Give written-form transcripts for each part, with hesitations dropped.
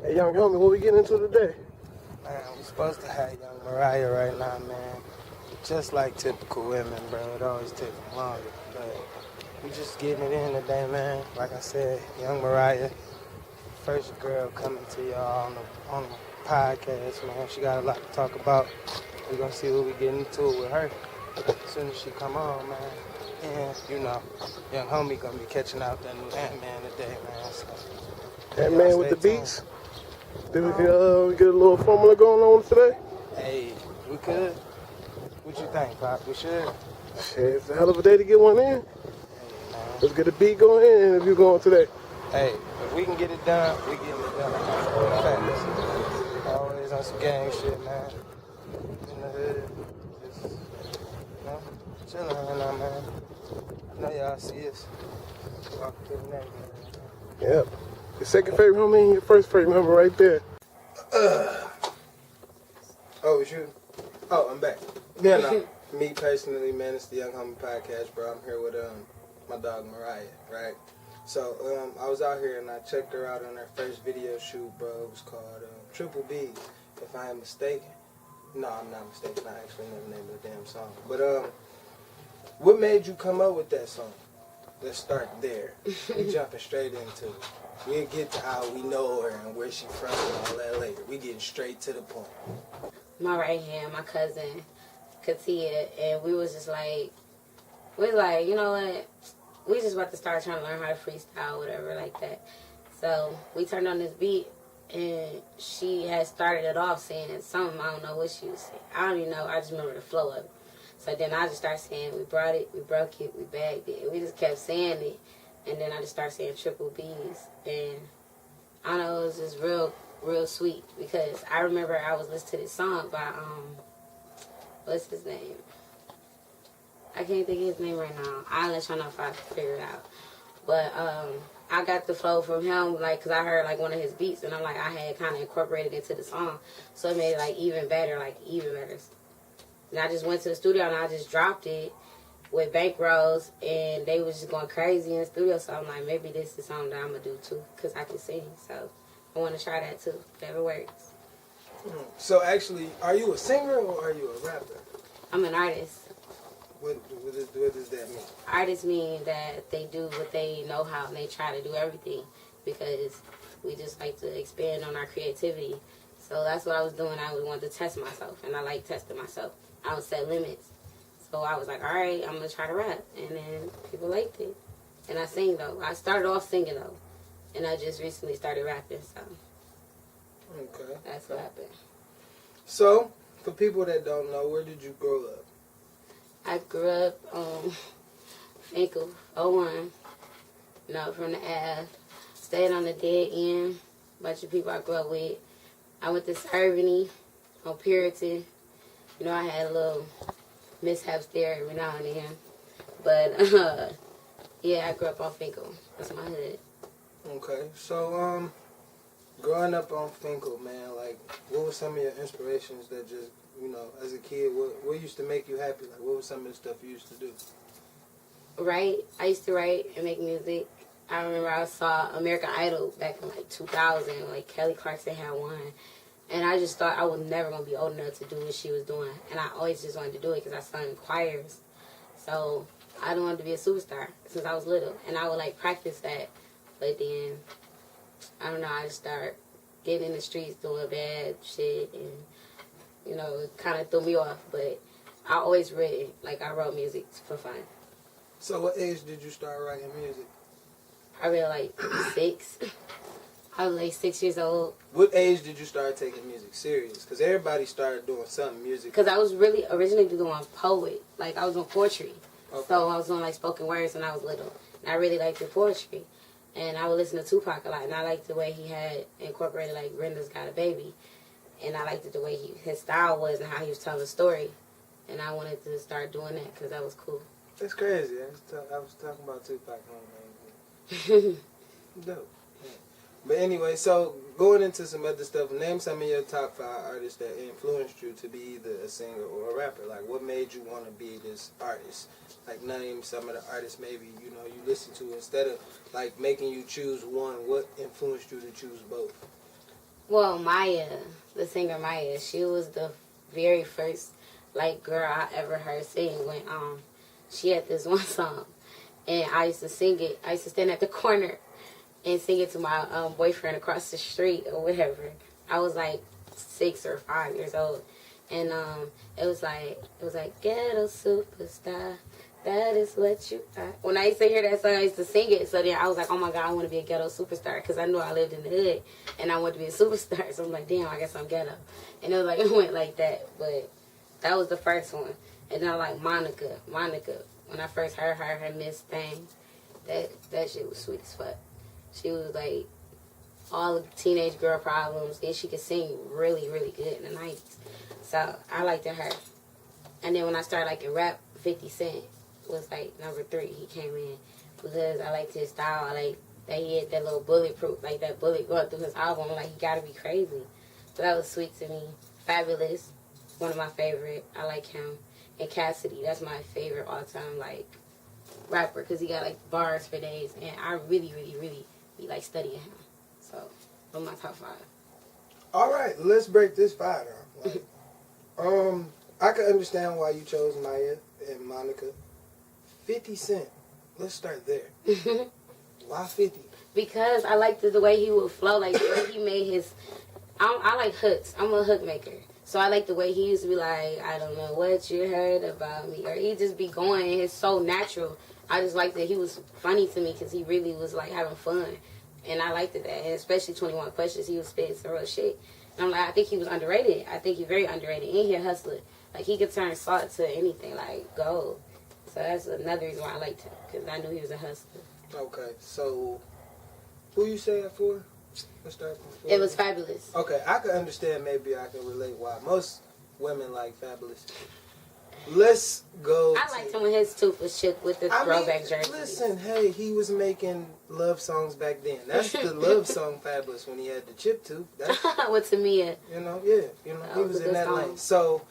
Hey, young homie, what we getting into today? Man, we're supposed to have young Riyyah right now, man. Just like typical women, bro. It always takes them longer. But we just getting it in today, man. Like I said, young Riyyah, first girl coming to y'all on the podcast, man. She got a lot to talk about. We're going to see what we get into it with her as soon as she come on, man. And, you know, young homie going to be catching out that new Ant-Man today, man. So, Ant-Man with the beats? Did we get a little formula going on today? Hey, we could. What you think, Pop? We should? Shit, it's a hell of a day to get one in. Hey, man. Let's get a beat going in and if you going today. Hey, if we can get it done, we getting it done. Facts. Always on some gang shit, man. In the hood. Just, you know, chilling right now, man. I know y'all see us. Walking through the neighborhood. Yep. Your second favorite homie and your first favorite homie right there. Oh, it's you? Oh, I'm back. Yeah, no. Me personally, man, it's the Younghomiepodcast, bro. I'm here with my dog Riyyah, right? So I was out here and I checked her out on her first video shoot, bro. It was called Triple B, if I am mistaken. No, I'm not mistaken. I actually never named the damn song. But what made you come up with that song? Let's start there. We jumping straight into it. We'll get to how we know her and where she from and all that later. We getting straight to the point. My right hand, my cousin, Katia, and we was like, you know what? We just about to start trying to learn how to freestyle, whatever, like that. So we turned on this beat, and she had started it off saying something. I don't know what she was saying. I don't even know. I just remember the flow of it. So then I just started saying, we brought it, we broke it, we bagged it. And we just kept saying it. And then I just started saying triple B's. And I don't know, it was just real sweet. Because I remember I was listening to this song by, what's his name? I can't think of his name right now. I'll let y'all know if I figure it out. But I got the flow from him, like, because I heard, like, one of his beats. And I'm like, I had kind of incorporated it into the song. So it made it, like, even better. And I just went to the studio and I just dropped it with bankrolls, and they was just going crazy in the studio. So I'm like, maybe this is something that I'm going to do too, because I can sing. So I want to try that too, if it works. So actually, are you a singer or are you a rapper? I'm an artist. What does that mean? Artists mean that they do what they know how, and they try to do everything, because we just like to expand on our creativity. So that's what I was doing. I wanted to test myself, and I like testing myself. I would set limits. So I was like, all right, I'm going to try to rap. And then people liked it. And I sing, though. I started off singing, though. And I just recently started rapping, so. Okay. That's what happened. So, for people that don't know, where did you grow up? I grew up Finkel, 01. From the Ave. Stayed on the dead end. Bunch of people I grew up with. I went to Cerveny on Puritan. You know, I had a little mishaps there every now and then. But, yeah, I grew up on Finkel. That's my hood. Okay. So, growing up on Finkel, man, like, what were some of your inspirations that just, you know, as a kid, what used to make you happy? Like, what was some of the stuff you used to do? Write. I used to write and make music. I remember I saw American Idol back in, like, 2000. Like, Kelly Clarkson had one. And I just thought I was never going to be old enough to do what she was doing. And I always just wanted to do it because I sung in choirs. So I wanted to be a superstar since I was little. And I would, like, practice that. But then, I don't know, I just started getting in the streets doing bad shit. And, you know, it kind of threw me off. But I always read, like, I wrote music for fun. So what age did you start writing music? Probably, like, 6. I was like 6 years old. What age did you start taking music serious? Because everybody started doing something music. Because I was really originally doing poet. Like, I was doing poetry. Okay. So I was doing, like, spoken words when I was little. And I really liked the poetry. And I would listen to Tupac a lot. And I liked the way he had incorporated, like, Brenda's Got a Baby. And I liked it the way his style was and how he was telling the story. And I wanted to start doing that because that was cool. That's crazy. I was talking about Tupac on man. Dope. But anyway, so going into some other stuff, name some of your top 5 artists that influenced you to be either a singer or a rapper. Like, what made you want to be this artist? Like, name some of the artists maybe, you know, you listen to instead of, like, making you choose one. What influenced you to choose both? Well, Maya, the singer Maya, she was the very first like girl I ever heard sing when she had this one song, and I used to sing it. I used to stand at the corner and sing it to my boyfriend across the street or whatever. I was like 6 or 5 years old, and it was like ghetto superstar. That is what you are. When I used to hear that song, I used to sing it. So then I was like, oh my God, I want to be a ghetto superstar. Because I knew I lived in the hood and I wanted to be a superstar. So I'm like, damn, I guess I'm ghetto. And it was like, it went like that. But that was the first one. And then I like Monica. When I first heard her Miss Thing, that shit was sweet as fuck. She was like all the teenage girl problems. And she could sing really, really good in the 90s. So I liked her. And then when I started liking rap, 50 Cent was like number 3. He came in because I liked his style. I like that he had that little bulletproof, like that bullet going through his album. Like, he gotta be crazy. So that was sweet to me. Fabulous, one of my favorite. I like him. And Cassidy, that's my favorite all time like rapper because he got like bars for days. And I really, really, really be like studying him. So those are my top 5. All right, let's break this 5 down. Like, I can understand why you chose Maya and Monica. 50 Cent. Let's start there. Why 50? Because I liked the way he would flow, like the way he made his. I like hooks. I'm a hook maker, so I like the way he used to be like, I don't know what you heard about me, or he just be going. And it's so natural. I just liked that he was funny to me because he really was like having fun, and I liked it that. And especially 21 Questions, he was spitting some real shit. And I'm like, I think he was underrated. I think he's very underrated. And he a hustler. Like, he could turn salt to anything, like gold. So that's another reason why I liked him, because I knew he was a hustler. Okay, so who you say it for? Let's start from 4. It was Fabulous. Okay, I can understand, maybe I can relate why most women like Fabulous. Let's go. I liked him when his tooth was shook with the throwback jersey. Listen, hey, he was making love songs back then. That's the love song Fabulous when he had the chip tooth. That's, with Tamia. You know, yeah. You know, he was in that lane. So,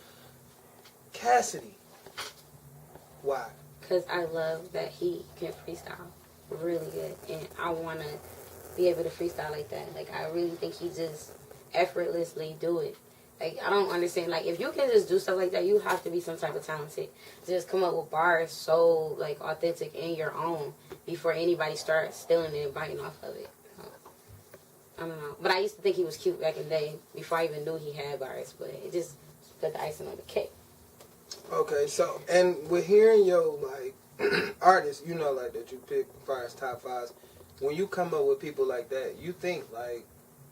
Cassidy. Why? Because I love that he can freestyle really good. And I want to be able to freestyle like that. Like, I really think he just effortlessly do it. Like, I don't understand. Like, if you can just do stuff like that, you have to be some type of talented. Just come up with bars so, like, authentic and your own before anybody starts stealing it and biting off of it. I don't know. But I used to think he was cute back in the day before I even knew he had bars. But it just put the icing on the cake. Okay, so, and with hearing your, like, artists, you know, like, that you pick as far as top 5s, when you come up with people like that, you think, like,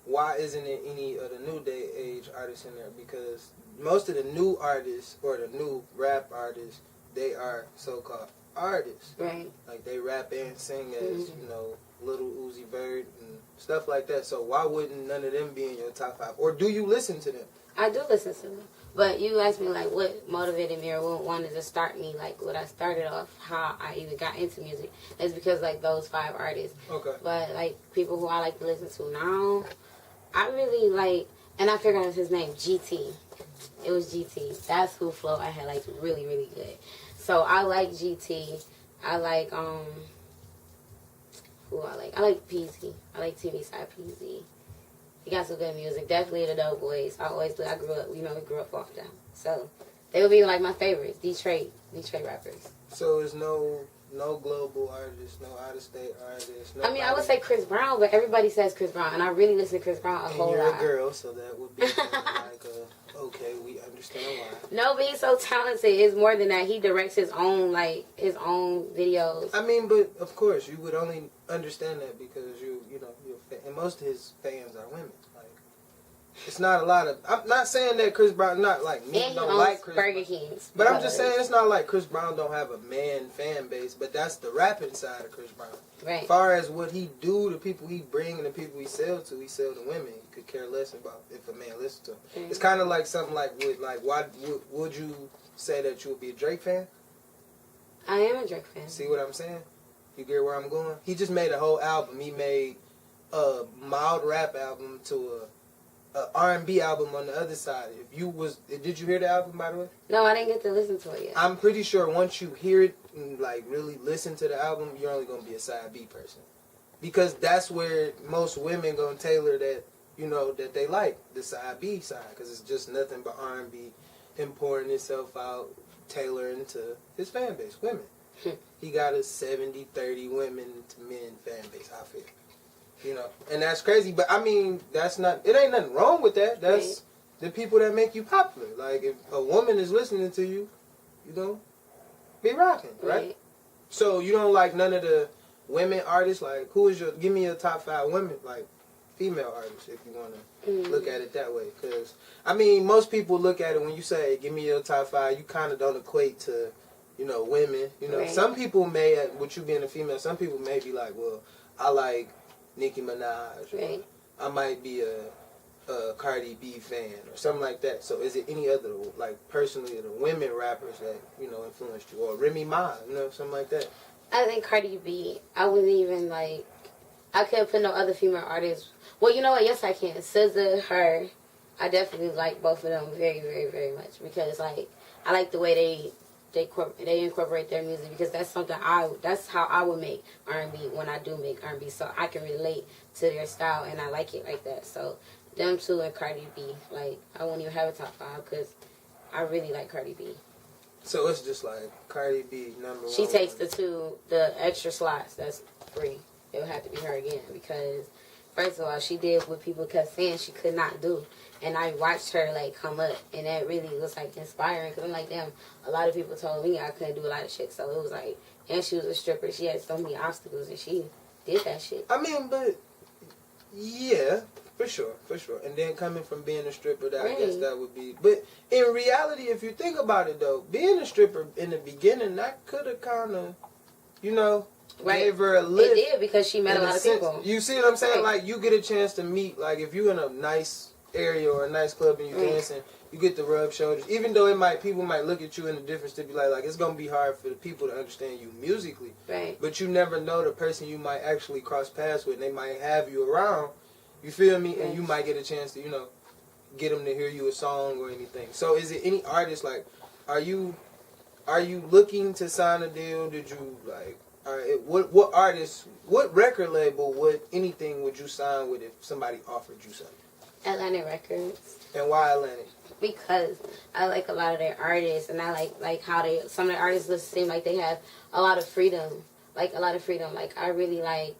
why isn't there any of the new day age artists in there? Because most of the new artists, or the new rap artists, they are so-called artists. Right. Like, they rap and sing as, you know, Little Uzi Vert and stuff like that. So why wouldn't none of them be in your top 5? Or do you listen to them? I do listen to them. But you asked me, like, what motivated me or what wanted to start me, like, what I started off, how I even got into music. It's because, like, those 5 artists. Okay. But, like, people who I like to listen to now, I really like, and I figured out his name, GT. It was GT. That's who flow I had, like, really, really good. So I like GT. I like, who I like? I like PZ. I like TV Side PZ. He got some good music. Definitely the Dope Boys. I grew up, you know, we grew up off them. So they would be like my favorites. Detroit rappers. So there's no global artists, no out of state artists. I mean, I would say Chris Brown, but everybody says Chris Brown, and I really listen to Chris Brown a whole lot. And you're a girl, so that would be like okay, we understand why. No, but he's so talented. It's more than that. He directs his own videos. I mean, but of course, you would only understand that because you know, you're a fan. And most of his fans are women. Like, it's not a lot of. I'm not saying that Chris Brown not like me. And he don't owns like Chris Burger Brown. Kings. But I'm just saying it's not like Chris Brown don't have a man fan base. But that's the rapping side of Chris Brown. Right. As far as what he do, the people he bring and the people he sell to women. He could care less about if a man listens to him. Mm-hmm. It's kind of like something like with why would you say that you would be a Drake fan? I am a Drake fan. See what I'm saying? You get where I'm going? He just made a whole album. He made a mild rap album to a R&B album on the other side. Did you hear the album, by the way? No, I didn't get to listen to it yet. I'm pretty sure once you hear it and like really listen to the album, you're only gonna be a side B person, because that's where most women gonna tailor that you know, that they like the side B side, because it's just nothing but R&B importing itself out, tailoring to his fan base, women. He got a 70-30 women to men fan base, I feel. You know, and that's crazy, but I mean, it ain't nothing wrong with that. That's the people that make you popular. Like, if a woman is listening to you, you know, be rocking, right? So you don't like none of the women artists? Like, give me your top 5 women, like, female artists, if you want to look at it that way. Because, I mean, most people look at it when you say, give me your top 5, you kind of don't equate to, you know, women. You know, some people may, with you being a female, some people may be like, well, I like Nicki Minaj, or I might be a Cardi B fan, or something like that. So is it any other, like, personally, the women rappers that, you know, influenced you? Or Remy Ma, you know, something like that? I think Cardi B, I wouldn't even, like, I couldn't put no other female artists. Well, you know what? Yes, I can. SZA, her, I definitely like both of them very, very, very much, because, like, I like the way they incorporate their music, because that's something that's how I would make R&B when I do make R&B, so I can relate to their style, and I like it like that. So them two and Cardi B, like, I won't even have a top 5, because I really like Cardi B. So it's just like Cardi B number 1. She takes the extra slots that's free. It would have to be her again, because first of all, she did what people kept saying she could not do. And I watched her, like, come up, and that really was, like, inspiring. Because I'm like, damn, a lot of people told me I couldn't do a lot of shit. So it was like, and she was a stripper. She had so many obstacles, and she did that shit. I mean, but, yeah, for sure. And then coming from being a stripper, I guess that would be. But in reality, if you think about it, though, being a stripper in the beginning, that could have kind of, you know, gave her a lift. It did, because she met a lot of people. You see what I'm saying? Like, you get a chance to meet, like, if you're in a nice area or a nice club and you're dancing, you get to rub shoulders. Even though people might look at you in a different stipulate, like, it's gonna be hard for the people to understand you musically. Right. But you never know the person you might actually cross paths with, and they might have you around. You feel me? And you might get a chance to, you know, get them to hear you a song or anything. So is it any artist, like, are you looking to sign a deal? Did you, like, what artist, what record label, anything would you sign with if somebody offered you something? Atlantic Records. And why Atlantic? Because I like a lot of their artists, and I like how some of the artists seem like they have a lot of freedom. Like, I really like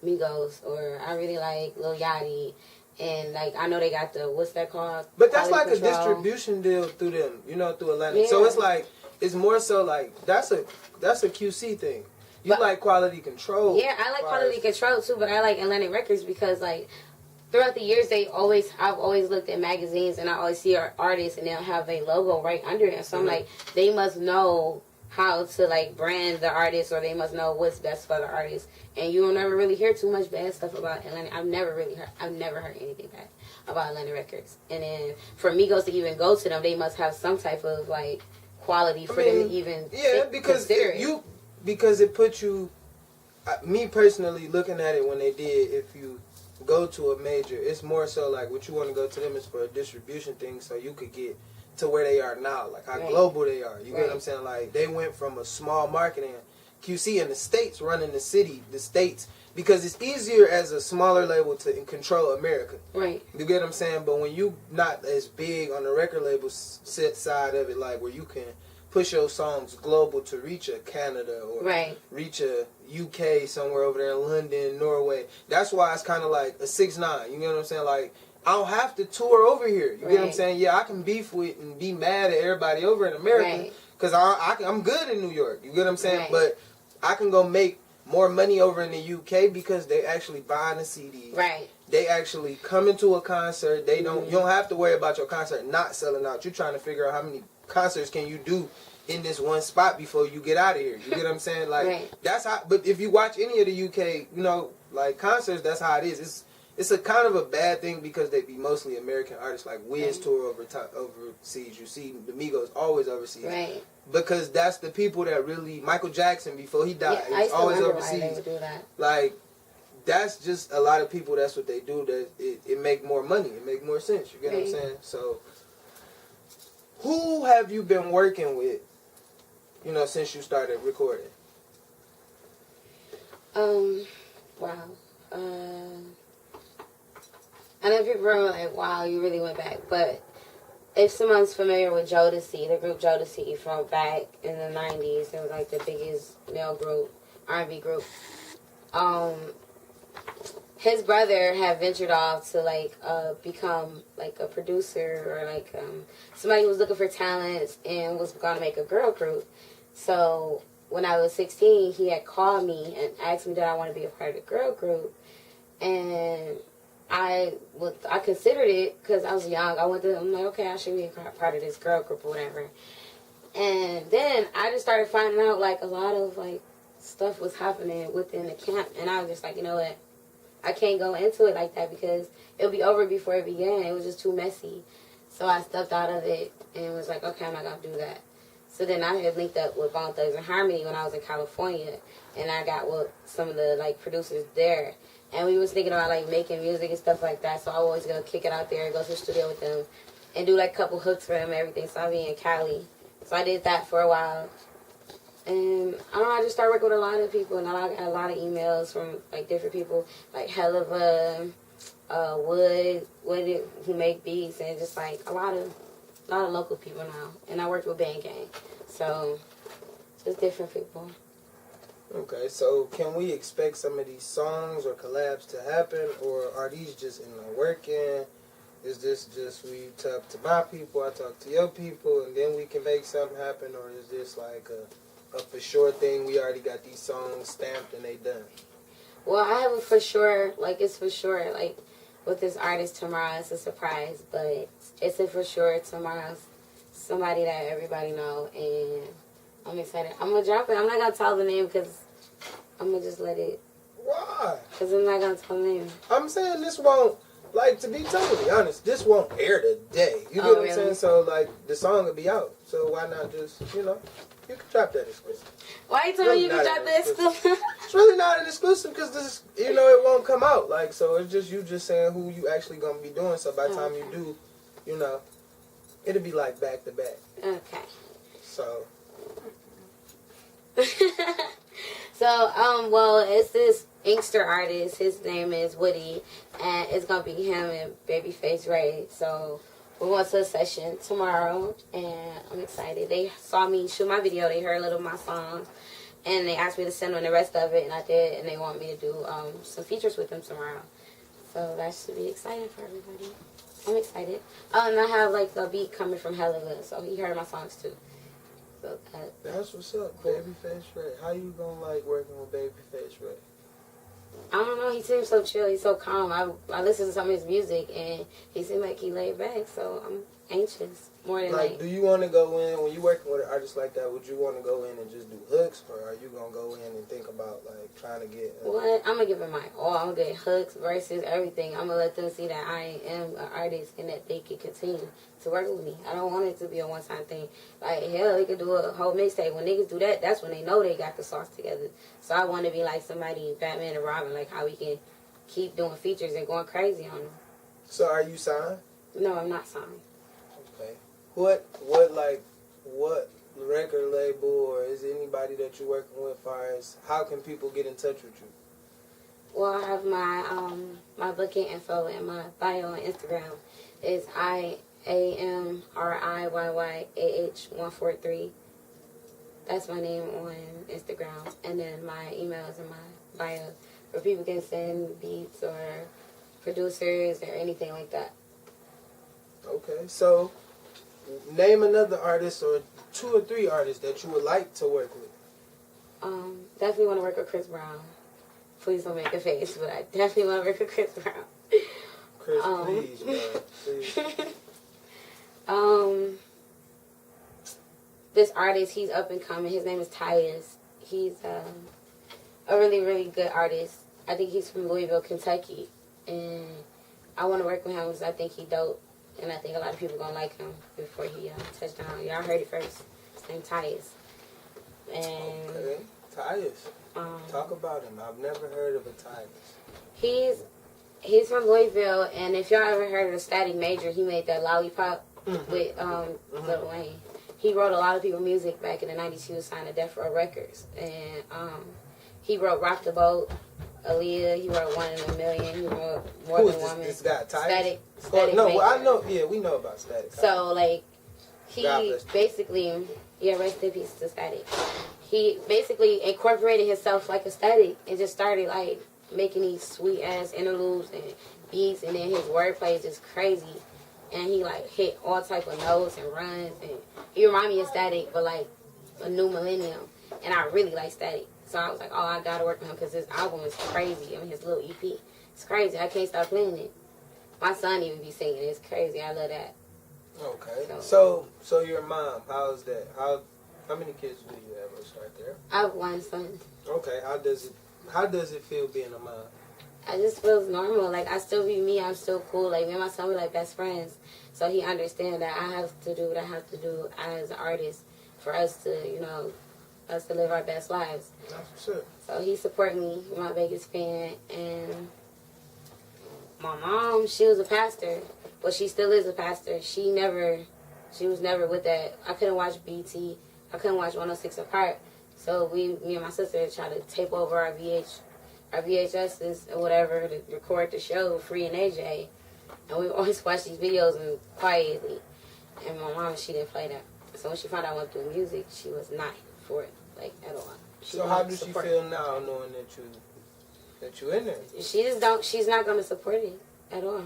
Migos, or I really like Lil Yachty, and, like, I know they got what's that called? But that's Quality like Control. a distribution deal through them, you know, through Atlantic. Yeah. So it's like, it's more so like, that's a QC thing. You like Quality Control. Yeah, I like Quality Control too, but I like Atlantic Records because, like, throughout the years, I've always looked at magazines, and I always see artists, and they'll have a logo right under it. So I'm like, they must know how to, like, brand the artist, or they must know what's best for the artist. And you don't ever really hear too much bad stuff about Atlantic. I've never heard anything bad about Atlantic Records. And then for Migos to even go to them, they must have some type of, like, quality for them to even consider it. Because it put you, me personally, looking at it when they did, if you go to a major, it's more so like what you want to go to them is for a distribution thing, so you could get to where they are now, like how global they are. You get what I'm saying? Like, they went from a small market and QC in the States running the States, because it's easier as a smaller label to control America. Right. You get what I'm saying? But when you not as big on the record label side of it, like where you can push your songs global to reach a Canada or reach a UK somewhere over there in London, Norway. That's why it's kind of like a 6ix9ine. You know what I'm saying? Like, I don't have to tour over here. You get what I'm saying? Yeah, I can beef with and be mad at everybody over in America because I'm good in New York. You get what I'm saying? But I can go make more money over in the UK because they actually buying a CD. Right. They actually come into a concert. They don't. You don't have to worry about your concert not selling out. You're trying to figure out how many concerts can you do in this one spot before you get out of here. You get what I'm saying? Like, that's how. But if you watch any of the UK, you know, like, concerts, that's how it is. It's a kind of a bad thing because they be mostly American artists. Like, Wiz tour overseas. You see the Migos always overseas. Right. Because that's the people that really, Michael Jackson before he died, was always overseas. Why they would do that. Like, that's just a lot of people. That's what they do. That it make more money. It make more sense. You get what I'm saying? So, who have you been working with, you know, since you started recording? Wow. I And people are like, wow, you really went back. But if someone's familiar with Jodeci, the group Jodeci from back in the 90s, it was like the biggest male group, R&B group. His brother had ventured off to like become like a producer or like somebody who was looking for talents and was going to make a girl group. So when I was 16, he had called me and asked me did I want to be a part of the girl group, and I considered it because I was young. I'm like, okay, I should be a part of this girl group or whatever. And then I just started finding out like a lot of like stuff was happening within the camp, and I was just like, you know what? I can't go into it like that because it'll be over before it began. It was just too messy. So I stepped out of it and was like, okay, I'm not going to do that. So then I had linked up with Bone Thugs and Harmony when I was in California. And I got with some of the, like, producers there. And we was thinking about, like, making music and stuff like that. So I was always going to kick it out there and go to the studio with them and do, like, a couple hooks for them and everything. So I'd be in Cali. So I did that for a while. And I don't know, I just started working with a lot of people, and I got a lot of emails from like different people, like Helliva, Wood, who make beats, and just like a lot of local people now. And I worked with Bang Gang, so just different people. Okay, so can we expect some of these songs or collabs to happen, or are these just in the working? Is this just we talk to my people, I talk to your people, and then we can make something happen, or is this like a for sure thing? We already got these songs stamped and they done. Well, I have a for sure, like it's for sure, like with this artist tomorrow, it's a surprise, but it's a for sure tomorrow. Somebody that everybody know, and I'm excited. I'm gonna drop it. I'm not gonna tell the name because I'm gonna just let it. Why? Because I'm not gonna tell the name. I'm saying this won't, like, to be totally honest, this won't air today. You get what I'm saying? So like the song will be out. So why not just, you know? You can drop that exclusive. Why you telling me you can drop the exclusive? It's really not an exclusive because this, you know, it won't come out. Like, so it's just you just saying who you actually gonna be doing. So by the time you do, you know, it'll be like back to back. Okay. So. Well, it's this Inkster artist. His name is Woody, and it's gonna be him and Babyface Ray. So. We went to a session tomorrow, and I'm excited. They saw me shoot my video. They heard a little of my songs, and they asked me to send them the rest of it, and I did. And they want me to do some features with them tomorrow. So that should be exciting for everybody. I'm excited. And I have like a beat coming from Helliva, so he heard my songs too. So that's what's up, Babyface Ray. How you gonna like working with Babyface Ray? I don't know. He seems so chill. He's so calm. I listen to some of his music, and he seemed like he laid back. So I'm anxious more than like. Do you want to go in when you working with an artist like that? Would you want to go in and just do hooks, or are you gonna go in and think about like trying to get? What? I'm gonna give it my all. I'm gonna get hooks, verses, everything. I'm gonna let them see that I am an artist and that they can continue to work with me. I don't want it to be a one-time thing. Like hell, they could do a whole mixtape. When niggas do that, that's when they know they got the sauce together. So I want to be like somebody, Batman and Robin, like how we can keep doing features and going crazy on them. So are you signed? No, I'm not signed. Okay. What record label or is anybody that you're working with? As far as how can people get in touch with you? Well, I have my booking info in my bio on Instagram. It's IAMRIYYAH143. That's my name on Instagram, and then my email is in my bio, where people can send beats or producers or anything like that. Okay, so name another artist or 2 or 3 artists that you would like to work with. Definitely want to work with Chris Brown. Please don't make a face, but I definitely want to work with Chris Brown. Chris, please, man, please. This artist, he's up and coming. His name is Tyus. He's a really, really good artist. I think he's from Louisville, Kentucky. And I want to work with him because I think he's dope. And I think a lot of people going to like him before he touched down. Y'all heard it first. His name Tyus. And, okay. Tyus. Talk about him. I've never heard of a Tyus. He's from Louisville. And if y'all ever heard of Static Major, he made that Lollipop with Lil Wayne. He wrote a lot of people's music back in the 90s. He was signed to Death Row Records. And he wrote Rock the Boat. Aaliyah. He wrote One in a Million. He wrote More Who Than is this, Woman. this guy, Titus? Static. Oh, Static no, Maker. well, I know. Yeah, we know about Static. So, like, he God bless you. basically, yeah, rest in peace to Static. He basically incorporated himself like a Static and just started, like, making these sweet-ass interludes and beats, and then his wordplay is just crazy. And he, like, hit all type of notes and runs, and he reminded me of Static, but, like, a new millennium. And I really like Static. So I was like, oh, I gotta work with him because his album is crazy. I mean, his little EP. It's crazy. I can't stop playing it. My son even be singing it. It's crazy. I love that. Okay. So your mom, how's that? How many kids do you have? Let's start there. I have one son. Okay. How does it feel being a mom? I just feels normal. Like, I still be me. I'm still cool. Like, me and my son, we like best friends. So he understands that I have to do what I have to do as an artist for us to, you know, us to live our best lives. That's for sure. So he support me. He's my biggest fan. And my mom, she was a pastor. But she still is a pastor. She was never with that. I couldn't watch BT. I couldn't watch 106 Apart. So me and my sister tried to tape over our VHSs or whatever to record the show, Free and AJ. And we always watch these videos and quietly. And my mom, she didn't play that. So when she found out I went through music, she was not for it, like, at all. So how does she feel now knowing that you in there? She just don't. She's not gonna support it at all.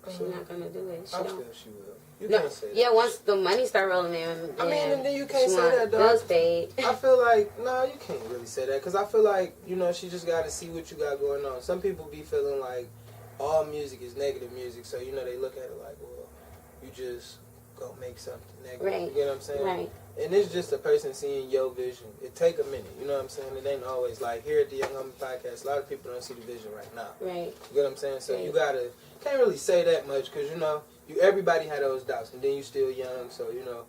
She's not gonna do it. I feel she will. You No, can't say that. yeah, once the money start rolling in, I mean, and then you can't she say want that, dog. bills paid. I feel like, no, you can't really say that. Because I feel like, you know, she just got to see what you got going on. Some people be feeling like all music is negative music. So, you know, they look at it like, well, you just go make something negative. Right. You get what I'm saying? Right. And it's just a person seeing your vision. It take a minute. You know what I'm saying? It ain't always like here at the Younghomiepodcast, a lot of people don't see the vision right now. Right. You get what I'm saying? So Right. you can't really say that much because, you know, everybody had those doubts, and then you still young, so you know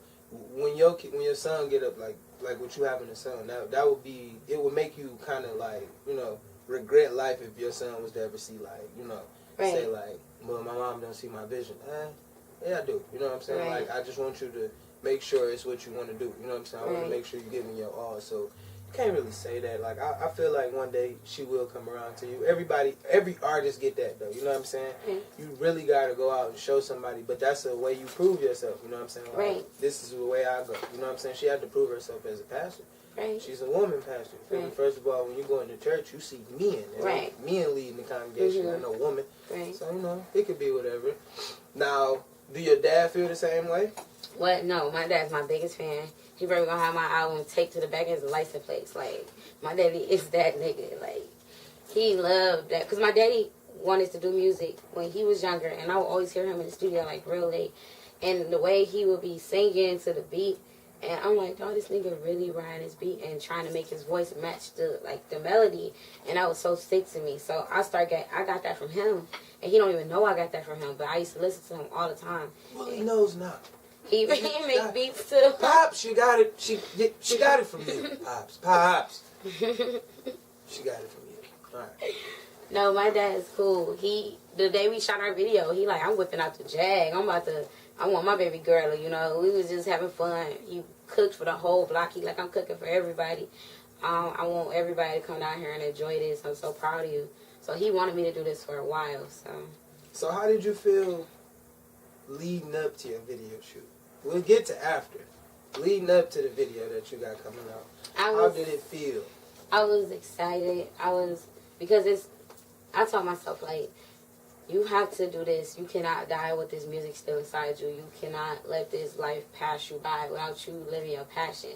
when your son get up like what you have in the son, that would be, it would make you kind of like, you know, regret life if your son was to ever see, like, you know, Right. say like, well, my mom don't see my vision. Yeah, I do. You know what I'm saying? Right. Like, I just want you to make sure it's what you want to do. You know what I'm saying? I want Right. to make sure you give me your all. So can't really say that. Like, I feel like one day she will come around to you. Every artist get that, though. You know what I'm saying? Mm. You really got to go out and show somebody. But that's a way you prove yourself. You know what I'm saying? Like, Right. this is the way I go. You know what I'm saying? She had to prove herself as a pastor. Right. She's a woman pastor. Right. First of all, when you go into church, you see men. And Right. Men leading the congregation, Mhm. and no woman. Right. So, you know, it could be whatever. Now, do your dad feel the same way? What? No, my dad's my biggest fan. He probably gonna have my album taped to the back of his license plates. Like, my daddy is that nigga. Like, he loved that. Because my daddy wanted to do music when he was younger, and I would always hear him in the studio, like, real late. And the way he would be singing to the beat, and I'm like, oh, this nigga really riding his beat and trying to make his voice match the melody. And that was so sick to me. So I got that from him. And he don't even know I got that from him, but I used to listen to him all the time. Well, he knows now. He make beats too. Pops, you got it. She got it from you. Pops. She got it from you. All right. No, my dad is cool. The day we shot our video, he like, I'm whipping out the Jag. I want my baby girl, you know. We was just having fun. He cooked for the whole block. He like, I'm cooking for everybody. I want everybody to come down here and enjoy this. I'm so proud of you. So he wanted me to do this for a while. So how did you feel leading up to your video shoot? We'll get to after. Leading up to the video that you got coming out. How did it feel? I was excited. Because I told myself, like, you have to do this. You cannot die with this music still inside you. You cannot let this life pass you by without you living your passion.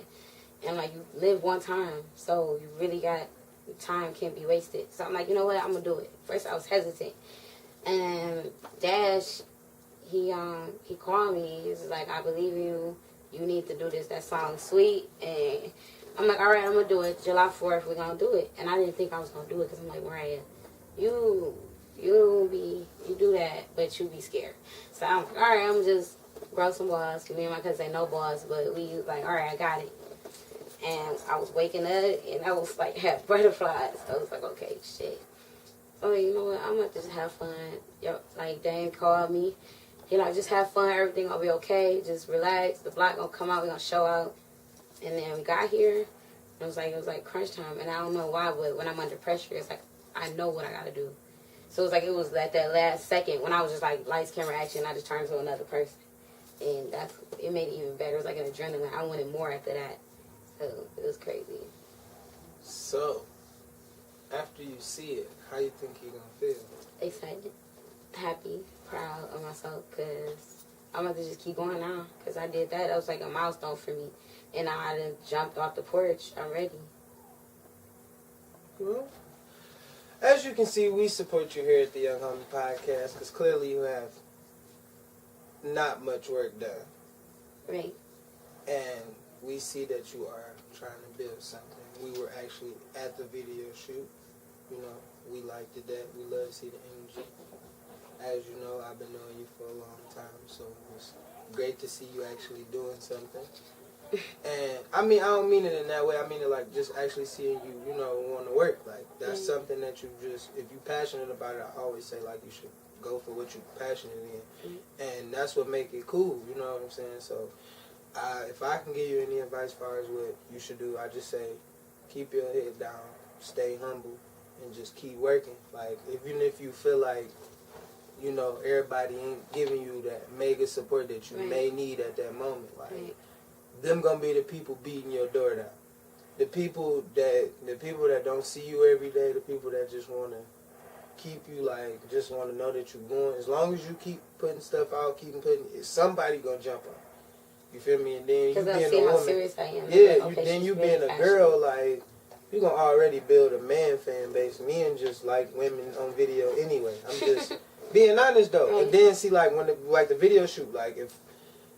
And, like, you live one time, so you really time can't be wasted. So I'm like, you know what? I'm going to do it. First, I was hesitant. And Dash, he called me. He was like, I believe in you. You need to do this. That song's sweet. And I'm like, all right, I'm going to do it. July 4th, we're going to do it. And I didn't think I was going to do it because I'm like, Riyyah, you do that, but you be scared. So I'm like, all right, I'm just grow some balls. Me and my cousin ain't no balls, but we like, all right, I got it. And I was waking up, and I was like, had butterflies. I was like, okay, shit. So you know what? I'm gonna just have fun. Yo, like Dane called me. You know, just have fun. Everything gonna be okay. Just relax. The block gonna come out. We gonna show out. And then we got here. It was like crunch time, and I don't know why, but when I'm under pressure, it's like I know what I gotta do. So it's like it was at that last second when I was just like lights, camera, action. I just turned to another person, and it made it even better. It was like an adrenaline. I wanted more after that, so it was crazy. So after you see it, how you think you're gonna feel? Excited, happy, proud of myself, because I'm about to just keep going now. Because I did that. That was like a milestone for me, and now I done jumped off the porch. I'm ready. Well, as you can see, we support you here at the Young Homie Podcast because clearly you have not much work done. Right. And we see that you are trying to build something. We were actually at the video shoot. You know, we liked it that. We love to see the energy. As you know, I've been knowing you for a long time, so it was great to see you actually doing something. And I mean, I don't mean it in that way. I mean it like just actually seeing you, you know, want to work. Like that's something that you just, if you're passionate about it, I always say like you should go for what you're passionate in, and that's what make it cool. You know what I'm saying? So, if I can give you any advice as far as what you should do, I just say keep your head down, stay humble, and just keep working. Like even if you feel like, you know, everybody ain't giving you that mega support that you may need at that moment, like. Them gonna be the people beating your door down. The people that don't see you every day, the people that just wanna keep you like, just wanna know that you're going. As long as you keep putting stuff out, somebody gonna jump on. You feel me? And then you being a woman, serious I am. yeah. Okay, then you really being a girl, like you gonna already build a man fan base. Men just like women on video anyway. I'm just being honest though. And then see like when the video shoot, like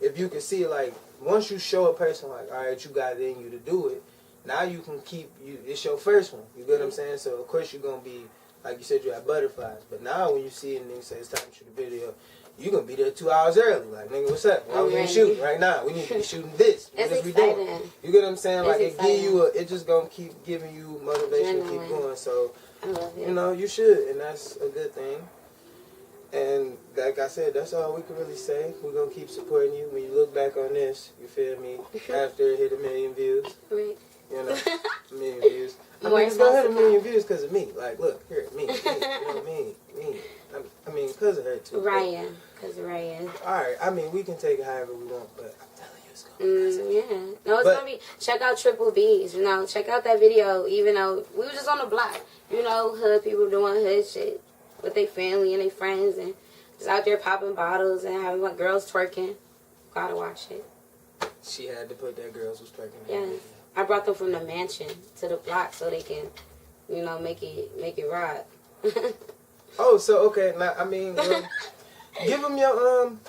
if you can see like. Once you show a person like, all right, you got it in you to do it, now you can it's your first one. You get what I'm saying? So, of course, you're going to be, like you said, you have butterflies. But now when you see it and they say it's time to shoot a video, you're going to be there 2 hours early. Like, nigga, what's up? Why we ain't shooting right now? We need to be shooting this. What is we doing? You get what I'm saying? Like, it just going to keep giving you motivation to keep going. So, you know, you should. And that's a good thing. And like I said, that's all we can really say. We're going to keep supporting you. When you look back on this, you feel me, after it hit 1 million views. Right. You know, 1 million views. I mean, it's going to hit 1 million views because of me. Like, look, here, me. You know what I mean? Me. I mean, because of her, too. Riyyah. Because of Riyyah. All right. I mean, we can take it however we want, but I'm telling you, it's going to be yeah. No, it's going to be, check out Triple B's, you know. Check out that video, even though we were just on the block. You know, hood people doing hood shit. With their family and their friends and just out there popping bottles and having like girls twerking. Gotta watch it. She had to put that girls was twerking. Yeah. I brought them from the mansion to the block so they can, you know, make it rock. Oh, so okay, now I mean give them your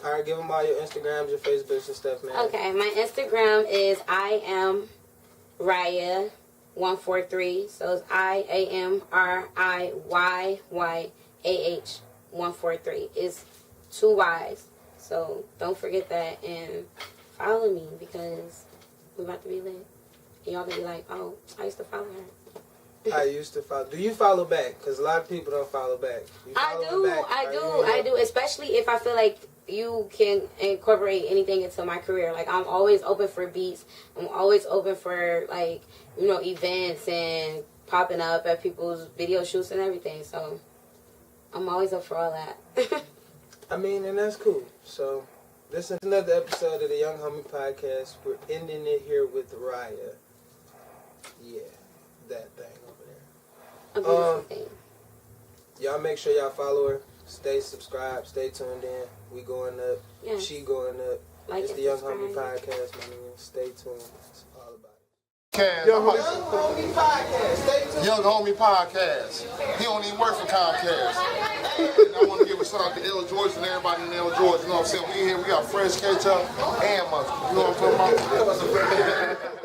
alright, give them all your Instagrams, your Facebooks and stuff, man. Okay, my Instagram is I am Riyyah 143. So it's IAMRIYYAH 143. It's 2 Y's. So don't forget that and follow me because we're about to be lit. And y'all gonna be like, oh, I used to follow her. I used to follow. Do you follow back? Because a lot of people don't follow back. I do. Especially if I feel like you can incorporate anything into my career. Like, I'm always open for beats. I'm always open for, like, you know, events and popping up at people's video shoots and everything. So, I'm always up for all that. I mean, and that's cool. So, this is another episode of the Young Homie Podcast. We're ending it here with Riyyah. Yeah, that thing over there. A beautiful thing. Y'all make sure y'all follow her. Stay subscribed. Stay tuned in. We going up. Yes. She going up. Like it's the Young Homie Podcast, my nigga. Stay tuned. It's all about it. Young Homie Podcast. Stay tuned. Young Homie Podcast. He don't even work for Comcast. And I want to give a shout out to L George and everybody in L George. You know what I'm saying? We here. We got fresh ketchup and mustard. You know what I'm talking about?